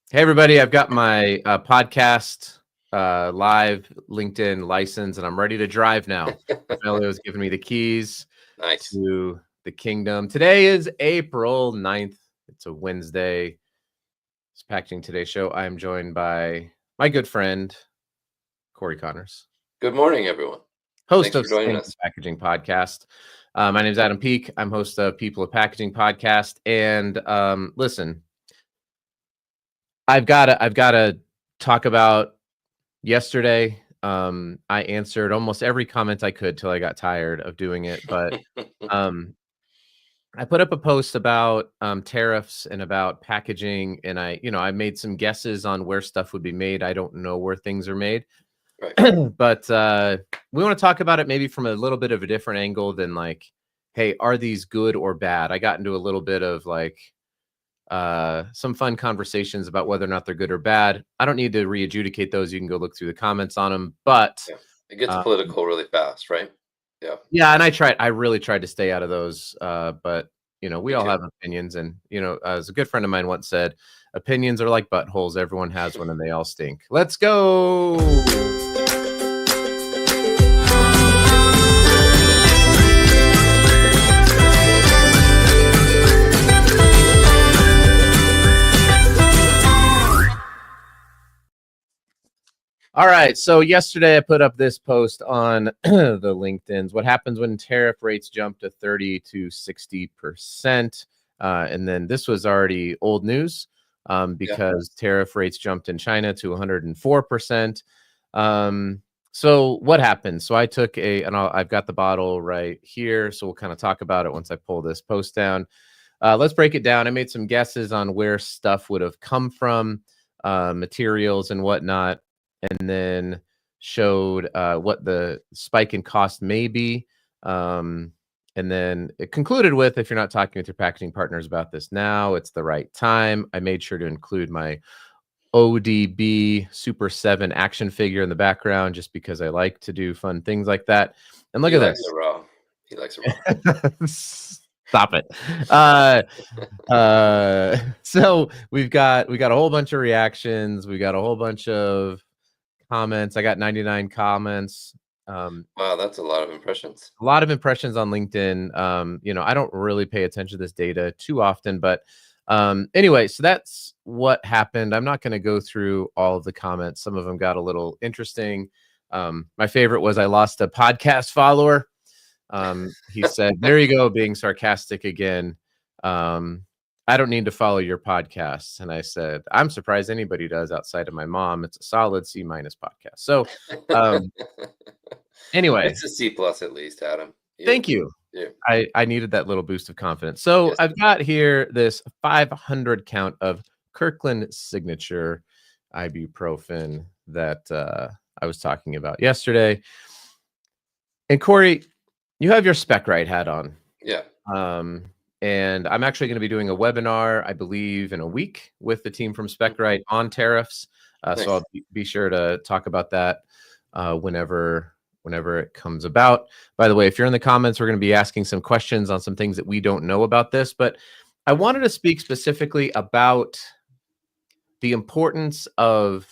Hey, everybody. I've got my podcast live LinkedIn license, and I'm ready to drive now. Rafaelio has given me the keys Nice. to the kingdom. Today is April 9th. It's a Wednesday. It's Packaging Today show. I am joined by my good friend, Corey Connors, Good morning, everyone. host Thanks of for joining Sustainable us. Packaging Podcast. My name is Adam Peak. I'm host of People of Packaging Podcast. And listen, I've got to talk about yesterday. I answered almost every comment I could till I got tired of doing it, but um, I put up a post about tariffs and about packaging, and I made some guesses on where stuff would be made. I don't know where things are made, Right. but we want to talk about it maybe from a little bit of a different angle than like, hey, are these good or bad? I got into a little bit of like some fun conversations about whether or not they're good or bad. I don't need to re-adjudicate those. You can go look through the comments on them. But Yeah. It gets uh, political really fast, right? Yeah. yeah, and I really tried to stay out of those. But we Me all too. have opinions, and as a good friend of mine once said, opinions are like buttholes. Everyone has one, and they all stink. Let's go. All right. So yesterday I put up this post on the LinkedIn's. What happens when tariff rates jump to 30 to 60%? And then this was already old news Yeah. because tariff rates jumped in China to 104%. So what happened? So I took I've got the bottle right here. So we'll kind of talk about it once I pull this post down. Let's break it down. I made some guesses on where stuff would have come from, materials and whatnot, and then showed what the spike in cost may be. And then it concluded with, if you're not talking with your packaging partners about this now, it's the right time. I made sure to include my ODB Super 7 action figure in the background just because I like to do fun things like that. And look He at likes it this. raw. He likes it raw. Stop it. Uh, so we got a whole bunch of reactions. We got a whole bunch of comments. I got 99 comments. Wow, that's a lot of impressions. A lot of impressions on LinkedIn. I don't really pay attention to this data too often, but anyway, so that's what happened. I'm not going to go through all of the comments. Some of them got a little interesting. My favorite was I lost a podcast follower. He said, "There you go, being sarcastic again. I don't need to follow your podcasts." And I said, "I'm surprised anybody does outside of my mom. It's a solid C minus podcast." So, um, anyway, It's a C plus at least, Adam. You, thank you. you. I needed that little boost of confidence. So Yes. I've got here this 500 count of Kirkland signature ibuprofen that I was talking about yesterday. And Corey, you have your Spec Right hat on. Yeah. Um, and I'm actually going to be doing a webinar, I believe, in a week with the team from Spec Right on tariffs. So Nice. I'll be sure to talk about that whenever it comes about. By the way, if you're in the comments, we're going to be asking some questions on some things that we don't know about this. But I wanted to speak specifically about the importance of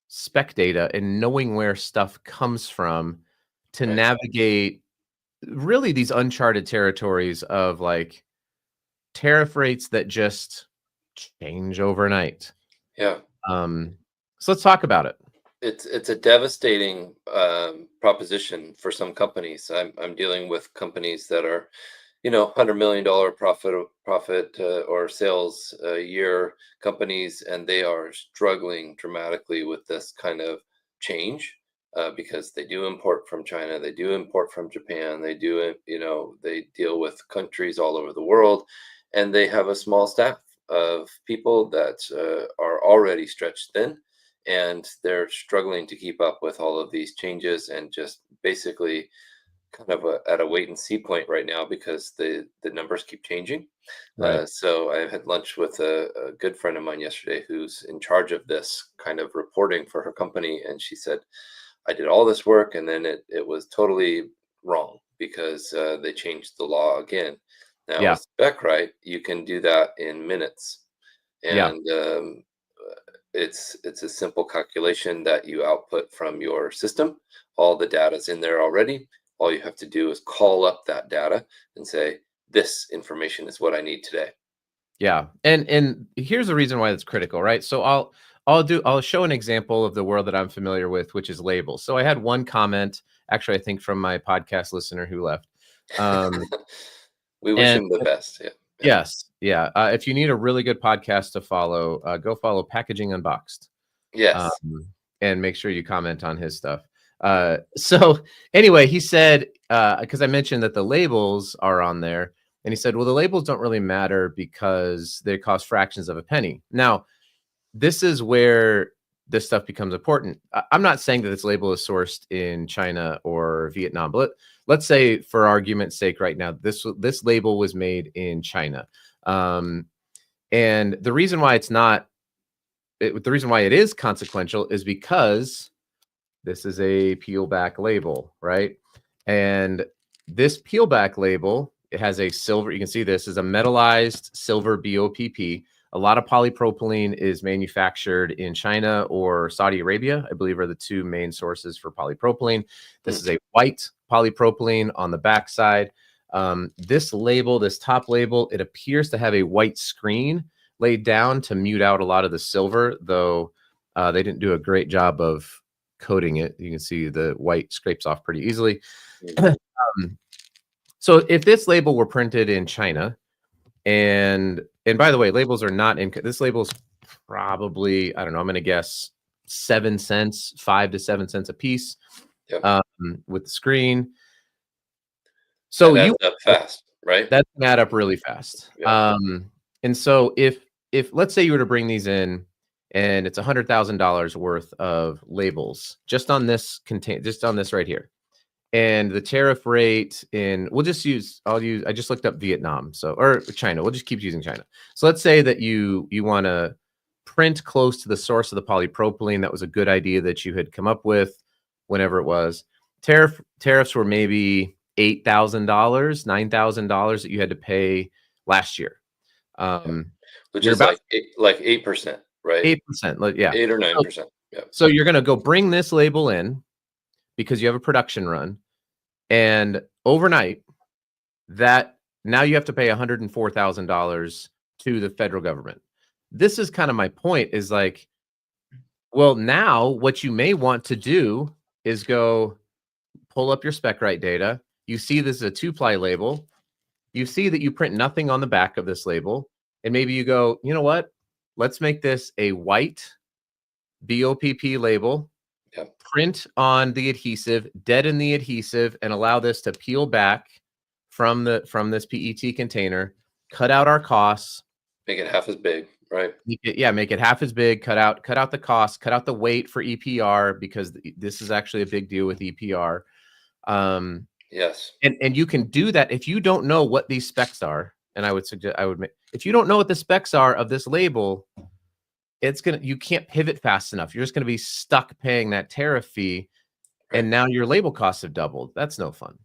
spec data and knowing where stuff comes from to Right. navigate really these uncharted territories of like tariff rates that just change overnight. Yeah. So let's talk about it. It's a devastating proposition for some companies. I'm dealing with companies that are, $100 million profit or sales a year companies, and they are struggling dramatically with this kind of change because they do import from China, they do import from Japan, they do they deal with countries all over the world, and they have a small staff of people that are already stretched thin, and they're struggling to keep up with all of these changes and just basically kind of at a wait and see point right now because the numbers keep changing. Right. So I had lunch with a good friend of mine yesterday who's in charge of this kind of reporting for her company, and she said, I did all this work and then it was totally wrong because they changed the law again. Now Yeah. with Spec Right, you can do that in minutes. Yeah. And it's a simple calculation that you output from your system. All the data's in there already. All you have to do is call up that data and say, this information is what I need today. Yeah. And here's the reason why it's critical, right? So I'll show an example of the world that I'm familiar with, which is labels. So I had one comment, actually, I think from my podcast listener who left. We wish And him the best. Yeah. yes, yeah. If you need a really good podcast to follow, go follow Packaging Unboxed. Yes. And make sure you comment on his stuff. So anyway, he said, because I mentioned that the labels are on there, and he said, well, the labels don't really matter because they cost fractions of a penny. Now, this is where this stuff becomes important. I'm not saying that this label is sourced in China or Vietnam, but let's say, for argument's sake, right now, this label was made in China, and the reason why it's not, the reason why it is consequential is because this is a peel back label, right? And this peel back label, it has a silver, you can see this is a metallized silver BOPP. A lot of polypropylene is manufactured in China or Saudi Arabia, I believe, are the two main sources for polypropylene. This is a white polypropylene on the backside. This label, this top label, it appears to have a white screen laid down to mute out a lot of the silver, though they didn't do a great job of coating it. You can see the white scrapes off pretty easily. So if this label were printed in China, and by the way, labels are not in, this label's probably, I don't know, I'm going to guess 7 cents, 5 to 7 cents a piece. Yep. With the screen. So you up fast, right? That's going to add up really fast. Yeah. And so if let's say you were to bring these in, and it's $100,000 worth of labels just on this just on this right here, and the tariff rate in, I just looked up Vietnam, or China. We'll just keep using China. So let's say that you want to print close to the source of the polypropylene. That was a good idea that you had come up with, whenever it was. Tariffs were maybe $8,000, $9,000 that you had to pay last year. Which is like 8%, right? 8%, yeah. 8 or 9%. Yeah. So you're going to go bring this label in because you have a production run, and overnight, that now you have to pay $104,000 to the federal government. This is kind of my point, is like, well, now what you may want to do is go pull up your SpecRite data. You see this is a 2-ply label. You see that you print nothing on the back of this label. And maybe you go, you know what? Let's make this a white BOPP label. Yep. Print on the adhesive, deaden the adhesive, and allow this to peel back from this PET container. Cut out our costs. Make it half as big, right? Make it half as big. Cut out the cost. Cut out the weight for EPR, because this is actually a big deal with EPR. Yes. And you can do that if you don't know what these specs are. And I would suggest, if you don't know what the specs are of this label, you can't pivot fast enough. You're just going to be stuck paying that tariff fee. Right. And now your label costs have doubled. That's no fun.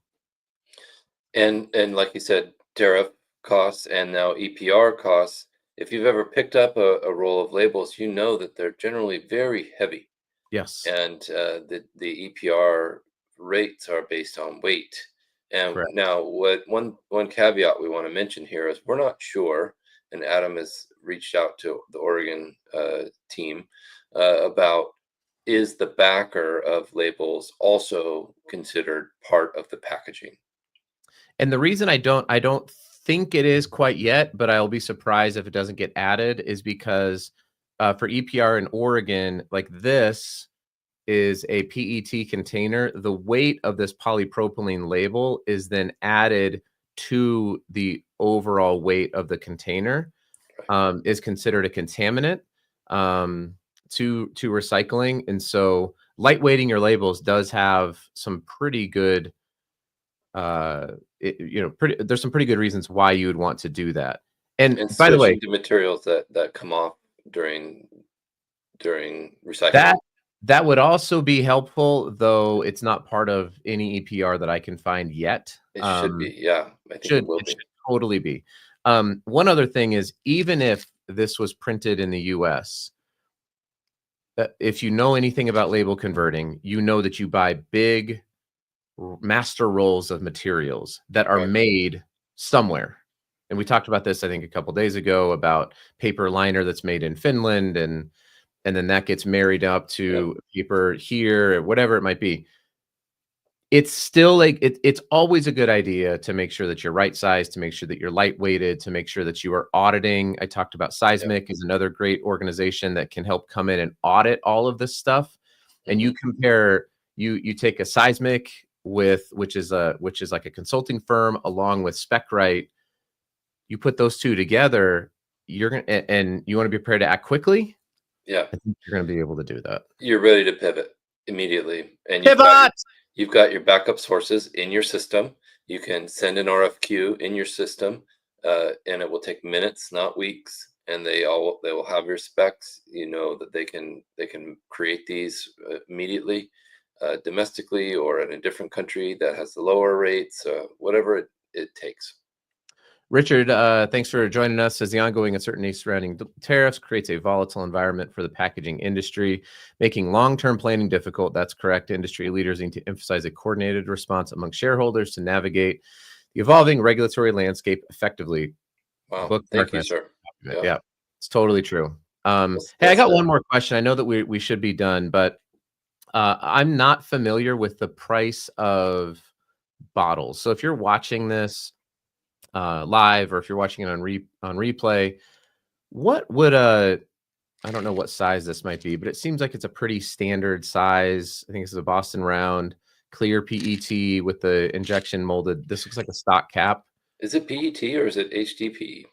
And like you said, tariff costs and now EPR costs. If you've ever picked up a roll of labels, you know that they're generally very heavy. Yes. And the EPR rates are based on weight. And correct. Now, one caveat we want to mention here is we're not sure, and Adam has reached out to the Oregon team about, is the backer of labels also considered part of the packaging? And the reason I don't think it is quite yet, but I'll be surprised if it doesn't get added, is because for EPR in Oregon, like this is a PET container. The weight of this polypropylene label is then added to the overall weight of the container, is considered a contaminant to recycling. And so lightweighting your labels does have some pretty good, there's some pretty good reasons why you would want to do that. And by the way, the materials that come off during recycling. That would also be helpful, though it's not part of any EPR that I can find yet. It should be, yeah. I think it will be. Should totally be. One other thing is, even if this was printed in the US, if you know anything about label converting, you know that you buy big master rolls of materials that are Right. made somewhere. And we talked about this, I think, a couple days ago about paper liner that's made in Finland, and then that gets married up Yep. to paper here, or whatever it might be. It's still like it's always a good idea to make sure that you're right sized, to make sure that you're lightweighted, to make sure that you are auditing. I talked about Yep. Seismic is another great organization that can help come in and audit all of this stuff. And you Mhm. compare, you take a Seismic with which is like a consulting firm along with SpecRite. You put those two together, you're gonna and you want to be prepared to act quickly. Yeah. I think you're gonna be able to do that. You're ready to pivot immediately, and Pivot. you've got your backup sources in your system. You can send an RFQ in your system, and it will take minutes, not weeks. And they will have your specs. You know that they can create these immediately, domestically or in a different country that has the lower rates, whatever it takes. Richard, thanks for joining us. As the ongoing uncertainty surrounding tariffs creates a volatile environment for the packaging industry, making long-term planning difficult. That's correct. Industry leaders need to emphasize a coordinated response among shareholders to navigate the evolving regulatory landscape effectively. Wow, thank you, Bookmark. sir. Yeah, Yeah, it's totally true. Hey, well I got said. one more question. I know that we should be done, but I'm not familiar with the price of bottles. So if you're watching this live, or if you're watching it on replay, what would I don't know what size this might be, but it seems like it's a pretty standard size. I think this is a Boston Round clear PET with the injection molded. This looks like a stock cap. Is it PET or is it HDPE?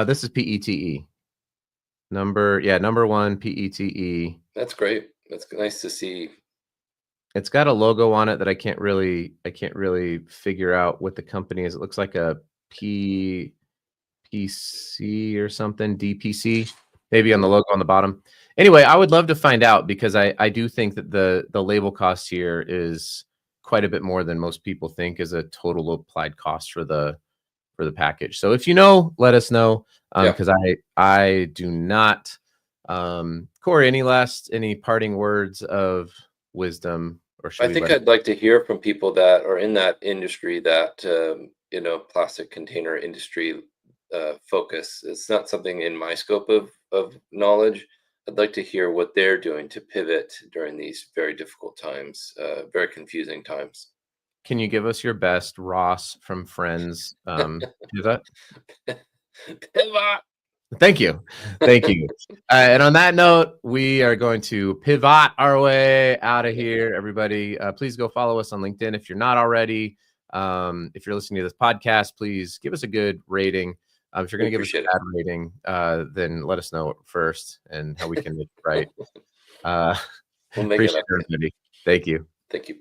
This is PETE. Number one PETE. That's great. That's nice to see. It's got a logo on it that I can't really figure out what the company is. It looks like a PPC or something, DPC, maybe on the Mhm. logo on the bottom. Anyway, I would love to find out, because I do think that the label cost here is quite a bit more than most people think is a total applied cost for the package. So if you know, let us know, Yeah. because I do not. Corey, any parting words of wisdom, or should I we think let it? I'd like to hear from people that are in that industry, that plastic container industry focus. It's not something in my scope of knowledge. I'd like to hear what they're doing to pivot during these very difficult times, very confusing times. Can you give us your best Ross from Friends? Do that. Pivot. Thank you. Thank you. And on that note, we are going to pivot our way out of here. Everybody, please go follow us on LinkedIn if you're not already. If you're listening to this podcast, please give us a good rating. If you're We going to give us a appreciate it. bad rating, then let us know first and how we can make it right. We'll make it Appreciate up. everybody. Thank you. Thank you.